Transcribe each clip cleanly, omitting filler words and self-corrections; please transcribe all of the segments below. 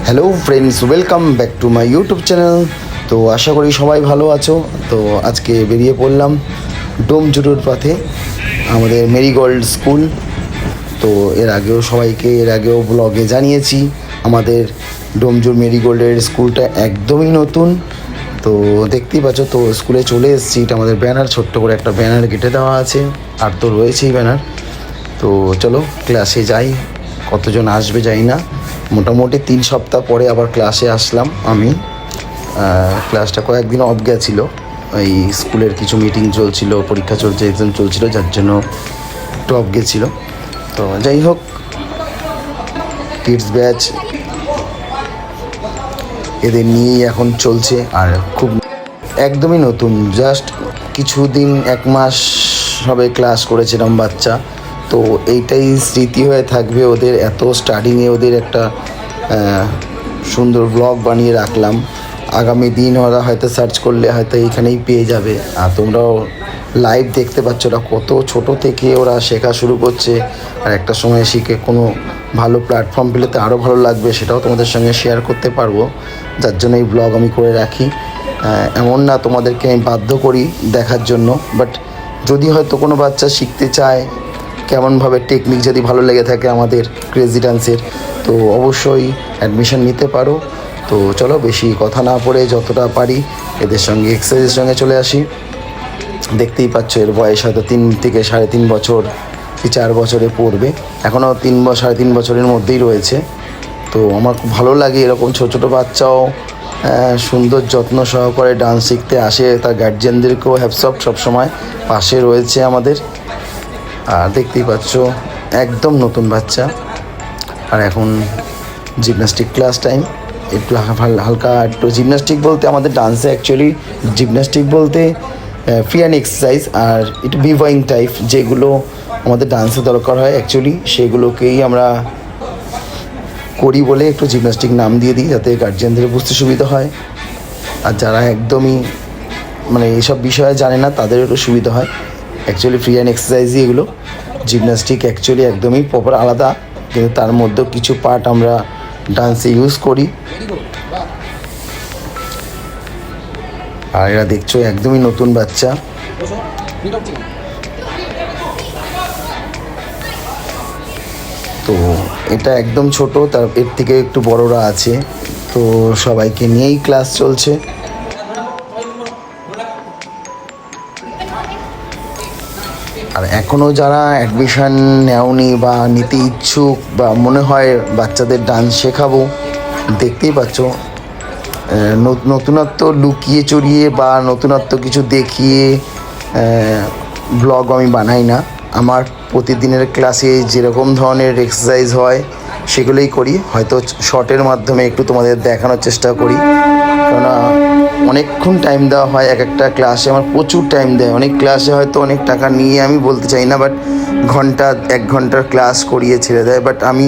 Hello friends, welcome back to my YouTube channel. তো আশা করি সবাই ভালো আছো। তো আজকে বেরিয়ে পড়লাম ডোমজুড়োর পথে, আমাদের মেরিগোল্ড স্কুল। তো এর আগেও ব্লগে জানিয়েছি আমাদের ডোমজুড় মেরিগোল্ডের স্কুলটা একদমই নতুন। তো দেখতেই পাচ্ছ, তো স্কুলে চলে এসেছি। এটা আমাদের ব্যানার, ছোট্ট করে একটা ব্যানার কেটে দেওয়া আছে, আর তো রয়েছেই ব্যানার। তো চলো ক্লাসে যাই। কতজন আসবে জানি না, মোটামুটি 3 সপ্তাহ পরে আবার ক্লাসে আসলাম আমি। ক্লাসটা কয়েকদিন অফ গেছিলো, এই স্কুলের কিছু মিটিং চলছিল, পরীক্ষা চলছে, এক্সাম চলছিল, যার জন্য একটু অফ গেছিলো। তো যাই হোক, কিডস ব্যাচ এদের নিয়েই এখন চলছে। আর খুব একদমই নতুন, জাস্ট কিছুদিন, 1 মাস হবে ক্লাস করেছিলাম বাচ্চা। তো এইটাই স্মৃতি হয়ে থাকবে ওদের। এত স্টার্টিংয়ে ওদের একটা সুন্দর ব্লগ বানিয়ে রাখলাম। আগামী দিন ওরা হয়তো সার্চ করলে হয়তো এইখানেই পেয়ে যাবে। আর তোমরাও লাইভ দেখতে পাচ্ছ ওরা কত ছোট থেকে ওরা শেখা শুরু করছে। আর একটা সময় শিখে কোনো ভালো প্ল্যাটফর্ম পেলে তো আরও ভালো লাগবে, সেটাও তোমাদের সঙ্গে শেয়ার করতে পারবো, যার জন্য এই ব্লগ আমি করে রাখি। এমন না তোমাদেরকে আমি বাধ্য করি দেখার জন্য, বাট যদি হয়তো কোনো বাচ্চা শিখতে চায় কেমনভাবে টেকনিক, যদি ভালো লেগে থাকে আমাদের ক্রেজি ডান্সের, তো অবশ্যই অ্যাডমিশন নিতে পারো। তো চলো বেশি কথা না পড়ে যতটা পারি এদের সঙ্গে এক্সারসাইজের সঙ্গে চলে আসি। দেখতেই পাচ্ছ এর বয়স হয়তো 3 থেকে 3.5 বছর কি 4 বছরে পড়বে, এখনও 3-3.5 বছরের মধ্যেই রয়েছে। তো আমার খুব ভালো লাগে এরকম ছোটো ছোটো বাচ্চাও সুন্দর যত্ন সহকারে ডান্স শিখতে আসে। তার গার্জিয়ানদেরকেও হ্যাটস অফ, সবসময় পাশে রয়েছে আমাদের। আর দেখতেই পাচ্ছ একদম নতুন বাচ্চা। আর এখন জিমন্যাস্টিক ক্লাস টাইম, একটু হালকা একটু জিমন্যাস্টিক বলতে আমাদের ডান্সে অ্যাকচুয়ালি জিমন্যাস্টিক বলতে ফ্রি হ্যান্ড এক্সারসাইজ আর একটু বিভয়িং টাইপ যেগুলো আমাদের ডান্সে দরকার হয় অ্যাকচুয়ালি, সেগুলোকেই আমরা করি বলে একটু জিমন্যাস্টিক নাম দিয়ে দিই, যাতে গার্জিয়ানদের বুঝতে সুবিধা হয়। আর যারা একদমই মানে এইসব বিষয়ে জানে না তাদের একটু সুবিধা হয়। অ্যাকচুয়ালি ফ্রি হ্যান্ড এক্সারসাইজই এগুলো। জিমন্যাস্টিক অ্যাকচুয়ালি একদমই প্রপার আলাদা, কিন্তু তার মধ্যেও কিছু পার্ট আমরা ডান্সে ইউজ করি। আর এরা দেখছো একদমই নতুন বাচ্চা। তো এটা একদম ছোট, তার এর থেকে একটু বড়রা আছে। তো সবাইকে নিয়েই ক্লাস চলছে। আর এখনও যারা অ্যাডমিশন নেওনি বা নিতে ইচ্ছুক বা মনে হয় বাচ্চাদের ডান্স শেখাবো, দেখতেই পাচ্ছ নতুনত্ব লুকিয়ে চড়িয়ে বা নতুনত্ব কিছু দেখিয়ে ব্লগ আমি বানাই না। আমার প্রতিদিনের ক্লাসে যেরকম ধরনের এক্সারসাইজ হয় সেগুলোই করি, হয়তো শর্টের মাধ্যমে একটু তোমাদের দেখানোর চেষ্টা করি। কেননা অনেকক্ষণ টাইম দেওয়া হয় এক একটা ক্লাসে, আমার প্রচুর টাইম দেয়। অনেক ক্লাসে হয়তো অনেক টাকা নিয়ে, আমি বলতে চাই না, বাট 1 ঘন্টার ক্লাস করিয়ে ছেড়ে দেয়। বাট আমি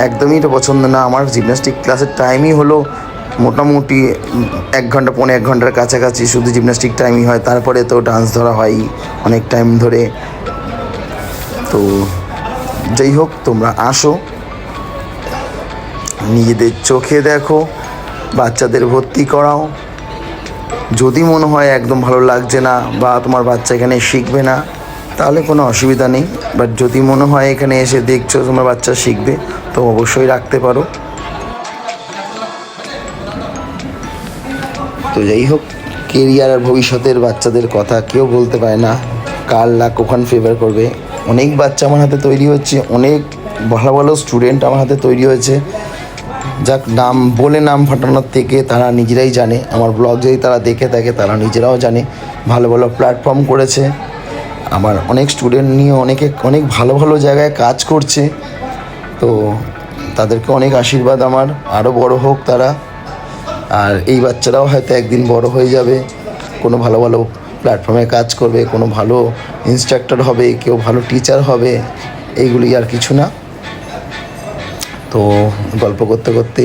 একদমই এটা পছন্দ না। আমার জিমন্যাস্টিক ক্লাসের টাইমই হলো মোটামুটি 1 ঘন্টা, 1.5 ঘন্টার কাছাকাছি শুধু জিমন্যাস্টিক টাইমই হয়। তারপরে তো ডান্স ধরা হয় অনেক টাইম ধরে। তো যাই হোক, তোমরা আসো, নিজেদের চোখে দেখো, বাচ্চাদের ভর্তি করাও। যদি মনে হয় একদম ভালো লাগছে না বা তোমার বাচ্চা এখানে শিখবে না, তাহলে কোনো অসুবিধা নেই। বাট যদি মনে হয় এখানে এসে দেখছো তোমার বাচ্চা শিখবে, তো অবশ্যই রাখতে পারো। তো যাই হোক, কেরিয়ার আর ভবিষ্যতের বাচ্চাদের কথা কেউ বলতে পারে না, কার লাক কখন ফেভার করবে। অনেক বাচ্চা আমার হাতে তৈরি হচ্ছে, অনেক ভালো ভালো স্টুডেন্ট আমার হাতে তৈরি হয়েছে। যাক, নাম বলে নাম ফাটানোর থেকে তারা নিজেরাই জানে, আমার ব্লগ যদি তারা দেখে থাকে তারা নিজেরাও জানে ভালো ভালো প্ল্যাটফর্ম করেছে। আমার অনেক স্টুডেন্ট নিয়ে অনেক ভালো ভালো জায়গায় কাজ করছে। তো তাদেরকে অনেক আশীর্বাদ আমার, আরও বড় হোক তারা। আর এই বাচ্চারাও হয়তো একদিন বড় হয়ে যাবে, কোনো ভালো ভালো প্ল্যাটফর্মে কাজ করবে, কোনো ভালো ইনস্ট্রাক্টর হবে, কেউ ভালো টিচার হবে, এইগুলি আর কিছু না। তো গল্প করতে করতে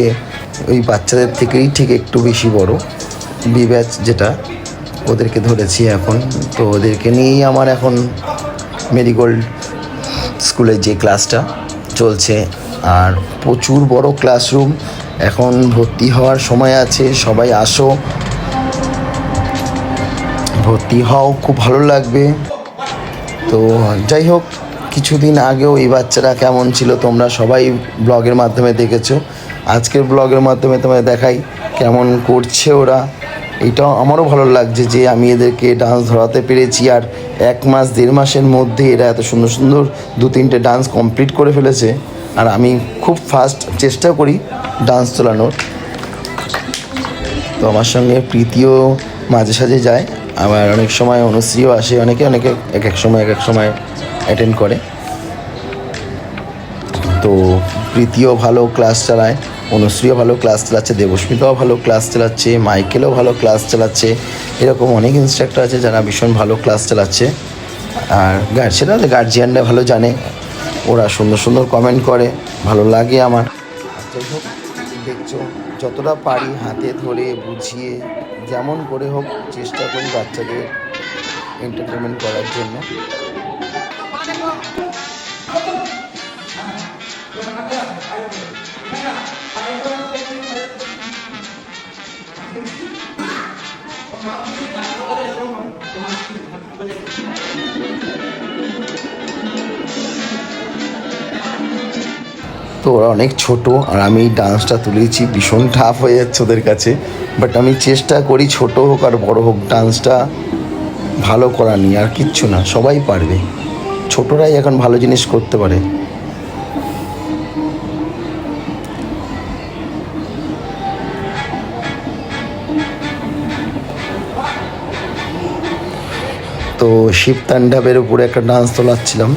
ওই বাচ্চাদের থেকেই ঠিক একটু বেশি বড় বি ব্যাচ যেটা, ওদেরকে ধরেছি এখন। তো ওদেরকে নিয়েই আমার এখন মেরিগোল্ড স্কুলের যে ক্লাসটা চলছে, আর প্রচুর বড় ক্লাসরুম। এখন ভর্তি হওয়ার সময় আছে, সবাই আসো, ভর্তি হও, খুব ভালো লাগবে। তো যাই হোক, কিছুদিন আগেও এই বাচ্চারা কেমন ছিল তোমরা সবাই ব্লগের মাধ্যমে দেখেছো। আজকের ব্লগের মাধ্যমে তোমায় দেখাই কেমন করছে ওরা। এটাও আমারও ভালো লাগছে যে আমি এদেরকে ডান্স ধরাতে পেরেছি। আর 1 মাস 1.5 মাসের মধ্যে এরা এত সুন্দর সুন্দর 2-3টে ডান্স কমপ্লিট করে ফেলেছে। আর আমি খুব ফাস্ট চেষ্টা করি ডান্স তোলানোর। তো আমার সঙ্গে প্রীতিও মাঝে সাঝে যায়, আবার অনেক সময় অনুশ্রীও আসে, অনেকে এক এক সময় অ্যাটেন্ড করে। তো প্রীতিও ভালো ক্লাস চালায়, অনুশ্রীও ভালো ক্লাস চালাচ্ছে, দেবস্মিতাও ভালো ক্লাস চালাচ্ছে, মাইকেলও ভালো ক্লাস চালাচ্ছে। এরকম অনেক ইনস্ট্রাক্টর আছে যারা ভীষণ ভালো ক্লাস চালাচ্ছে। আর সেটা গার্জিয়ানরা ভালো জানে, ওরা সুন্দর সুন্দর কমেন্ট করে, ভালো লাগে আমার। যাই হোক, দেখছো যতটা পারি হাতে ধরে বুঝিয়ে যেমন করে হোক চেষ্টা করি বাচ্চাদের এন্টারটেনমেন্ট করার জন্য। তো ওরা অনেক ছোট, আর আমি ডান্সটা তুলেছি, ভীষণ টাফ হয়ে যাচ্ছে ওদের কাছে। বাট আমি চেষ্টা করি ছোট হোক আর বড় হোক ডান্সটা ভালো করা নিয়ে, আর কিচ্ছু না, সবাই পারবে, ছোটরাই এখন ভালো জিনিস করতে পারে। তো শিব তাণ্ডবের উপরে একটা ডান্স তোলাচ্ছিলাম।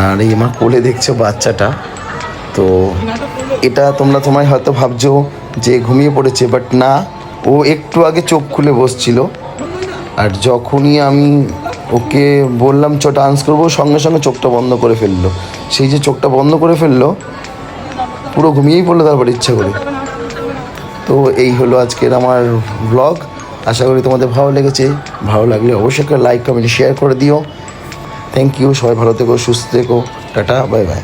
আর এই আমার কোলে দেখছো বাচ্চাটা। তো এটা তোমায় হয়তো ভাবছো যে ঘুমিয়ে পড়েছে, বাট না, ও একটু আগে চোখ খুলে বসছিল। আর যখনই আমি ওকে বললাম চ ডান্স করবো, সঙ্গে সঙ্গে চোখটা বন্ধ করে ফেললো। সেই যে চোখটা বন্ধ করে ফেললো, পুরো ঘুমিয়েই পড়লো তারপর ইচ্ছা করে। তো এই হলো আজকের আমার ব্লগ। আশা করি তোমাদের ভালো লেগেছে। ভালো লাগলে অবশ্যই একটা লাইক কমেন্ট শেয়ার করে দিও। থ্যাংক ইউ, সবাই ভালো থেকো, সুস্থ থেকো, টাটা, বাই বাই।